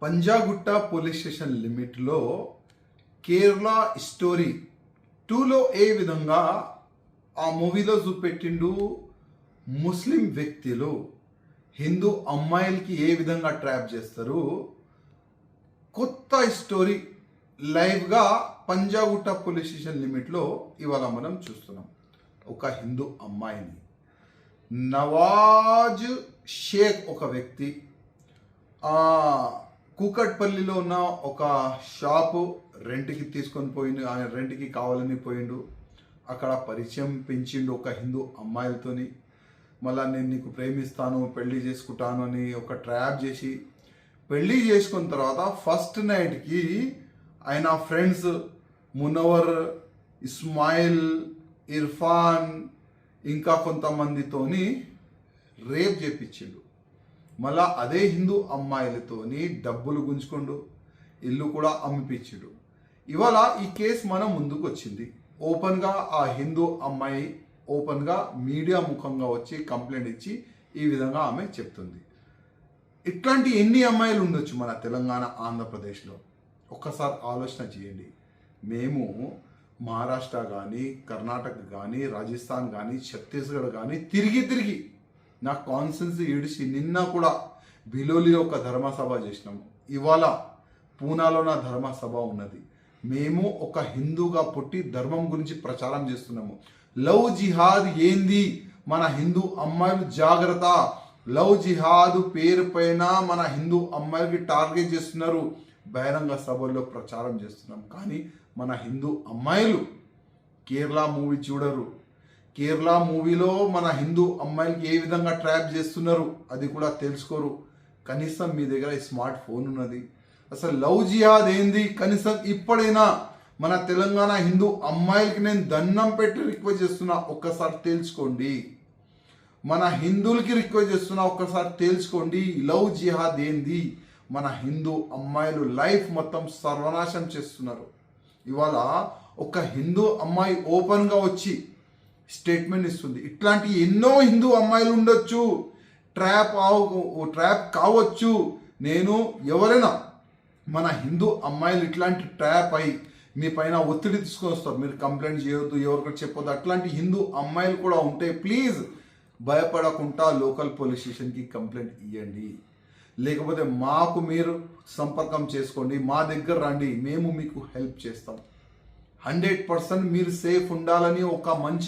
Panjagutta police station లిమిట్లో Kerala story 2లో ఏ విధంగా ఆ మూవీలో చూపెట్టిండు. ముస్లిం వ్యక్తులు హిందూ అమ్మాయిలకి ఏ విధంగా ట్రాప్ చేస్తారు. కొత్త స్టోరీ లైవ్గా పంజాగుట్ట పోలీస్ స్టేషన్ లిమిట్లో ఇవాళ మనం చూస్తున్నాం. ఒక హిందూ అమ్మాయిని నవాజ్ షేక్ ఒక వ్యక్తి కూకట్పల్లిలో ఉన్న ఒక షాపు రెంట్కి తీసుకొని పోయిండు. ఆయన రెంట్కి కావాలని పోయిండు. అక్కడ పరిచయం పెంచిండు ఒక హిందూ అమ్మాయిలతోని. మళ్ళీ నేను నీకు ప్రేమిస్తాను, పెళ్లి చేసుకుంటాను అని ఒక ట్రాప్ చేసి పెళ్లి చేసుకున్న తర్వాత ఫస్ట్ నైట్కి ఆయన ఫ్రెండ్స్ మునవర్, ఇస్మాయిల్, ఇర్ఫాన్ ఇంకా కొంతమందితోని రేప్ చేపించిండు. మళ్ళా అదే హిందూ అమ్మాయిలతోని డబ్బులు గుంజుకుండు, ఇల్లు కూడా అమ్మిపించిండు. ఇవాళ ఈ కేసు మన ముందుకు వచ్చింది. ఓపెన్గా ఆ హిందూ అమ్మాయి ఓపెన్గా మీడియా ముఖంగా వచ్చి కంప్లైంట్ ఇచ్చి ఈ విధంగా ఆమె చెప్తుంది. ఇట్లాంటి ఎన్ని అమ్మాయిలు ఉండొచ్చు మన తెలంగాణ, ఆంధ్రప్రదేశ్లో? ఒక్కసారి ఆలోచన చేయండి. మేము మహారాష్ట్ర కానీ, కర్ణాటక కానీ, రాజస్థాన్ కానీ, ఛత్తీస్గఢ్ కానీ తిరిగి నా కాన్సెన్స్ ఈడిచి నిన్న కూడా బిలోలిలో ఒక ధర్మసభ చేసినాము. ఇవాళ పూనాలో నా ధర్మసభ ఉన్నది. మేము ఒక హిందూగా పుట్టి ధర్మం గురించి ప్రచారం చేస్తున్నాము. లవ్ జిహాద్ ఏంది? మన హిందూ అమ్మాయిలు జాగ్రత్త. లవ్ జిహాద్ పేరు పైన మన హిందూ అమ్మాయిలకి టార్గెట్ చేస్తున్నారు. బహిరంగ సభల్లో ప్రచారం చేస్తున్నాం. కానీ మన హిందూ అమ్మాయిలు కేరళ మూవీ చూడరు. కేరళ మూవీలో మన హిందూ అమ్మాయిలకి ఏ విధంగా ట్రాప్ చేస్తున్నారు అది కూడా తెలుసుకోరు. కనీసం మీ దగ్గర స్మార్ట్ ఫోన్ ఉన్నది. అసలు లవ్ జిహాద్ ఏంది? కనీసం ఇప్పుడైనా మన తెలంగాణ హిందూ అమ్మాయిలకి నేను దండం పెట్టి రిక్వెస్ట్ చేస్తున్నా, ఒక్కసారి తేల్చుకోండి. మన హిందువులకి రిక్వెస్ట్ చేస్తున్నా, ఒక్కసారి తేల్చుకోండి. లవ్ జిహాద్ ఏంది? మన హిందూ అమ్మాయిలు లైఫ్ మొత్తం సర్వనాశం చేస్తున్నారు. ఇవాళ ఒక హిందూ అమ్మాయి ఓపెన్గా వచ్చి స్టేట్మెంట్ ఇస్తుంది. ఇట్లాంటి ఎన్నో హిందూ అమ్మాయిలు ఉండొచ్చు, ట్రాప్ కావచ్చు. నేను ఎవరైనా మన హిందూ అమ్మాయిలు ఇట్లాంటి ట్రాప్ అయి మీ పైన ఒత్తిడి తీసుకొని వస్తారు, మీరు కంప్లైంట్ చేయొద్దు, ఎవరికైనా చెప్పొద్దు. అట్లాంటి హిందూ అమ్మాయిలు కూడా ఉంటే ప్లీజ్ భయపడకుండా లోకల్ పోలీస్ స్టేషన్కి కంప్లైంట్ ఇవ్వండి. లేకపోతే మాకు మీరు సంపర్కం చేసుకోండి, మా దగ్గర రండి, మేము మీకు హెల్ప్ చేస్తాం. 100% మీరు సేఫ్ ఉండాలని ఒక మంచి